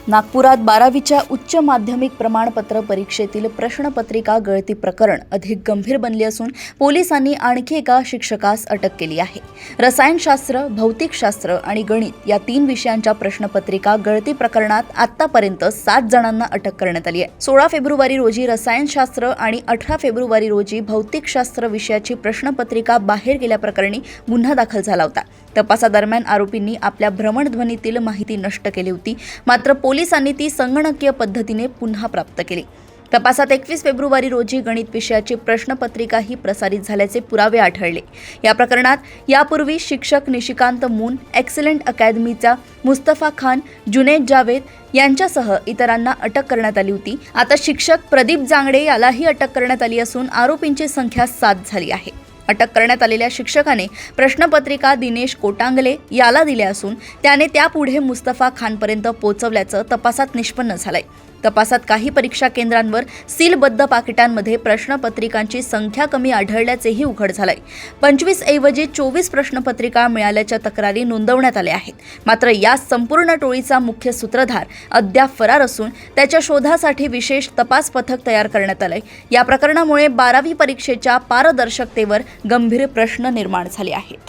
नागपुरात 12वीच्या उच्च माध्यमिक प्रमाणपत्र परीक्षेतील प्रश्नपत्रिका गळती प्रकरण अधिक गंभीर बनले असून पोलिसांनी आणखी एका शिक्षकास अटक केली आहे। रसायनशास्त्र, भौतिकशास्त्र आणि गणित या 3 विषयांच्या प्रश्नपत्रिका गळती प्रकरणात आतापर्यंत 7 जणांना अटक करण्यात आली आहे। 16 फेब्रुवारी रोजी रसायनशास्त्र आणि 18 फेब्रुवारी रोजी भौतिकशास्त्र विषयाची प्रश्नपत्रिका बाहेर गेल्याप्रकरणी गुन्हा दाखल झाला होता। तपासादरम्यान आरोपींनी आपल्या भ्रमणध्वनीतील माहिती नष्ट केली होती, मात्र पोलिसांनी ती संगणकीय पद्धतीने पुन्हा प्राप्त केली। तपासात 21 फेब्रुवारी रोजी गणित विषयाची प्रश्नपत्रिकाही प्रसारित झाल्याचे पुरावे आढळले। या प्रकरणात यापूर्वी शिक्षक निशिकांत मून, एक्सलेंट अकॅडमीचा मुस्तफा खान, जुनैद जावेद यांच्यासह इतरांना अटक करण्यात आली होती। आता शिक्षक प्रदीप जांगडे यालाही अटक करण्यात आली असून आरोपींची संख्या 7 झाली आहे। अटक करण्यात आलेल्या शिक्षकाने प्रश्नपत्रिका दिनेश कोटांगले याला दिल्या असून त्याने त्यापुढे मुस्तफा खानपर्यंत पोहोचवल्याचं तपासात निष्पन्न झालंय। तपासात काही परीक्षा केंद्रांवर सीलबद्ध पाकिटांमध्ये प्रश्नपत्रिकांची संख्या कमी आढळल्याचेही उघड झालंय। 25 ऐवजी 24 प्रश्नपत्रिका मिळाल्याच्या तक्रारी नोंदवण्यात आल्या आहेत। मात्र या संपूर्ण टोळीचा मुख्य सूत्रधार अद्याप फरार असून त्याच्या शोधासाठी विशेष तपास पथक तयार करण्यात आलंय। या प्रकरणामुळे 12वी परीक्षेच्या पारदर्शकतेवर गंभीर प्रश्न निर्माण झाले आहेत।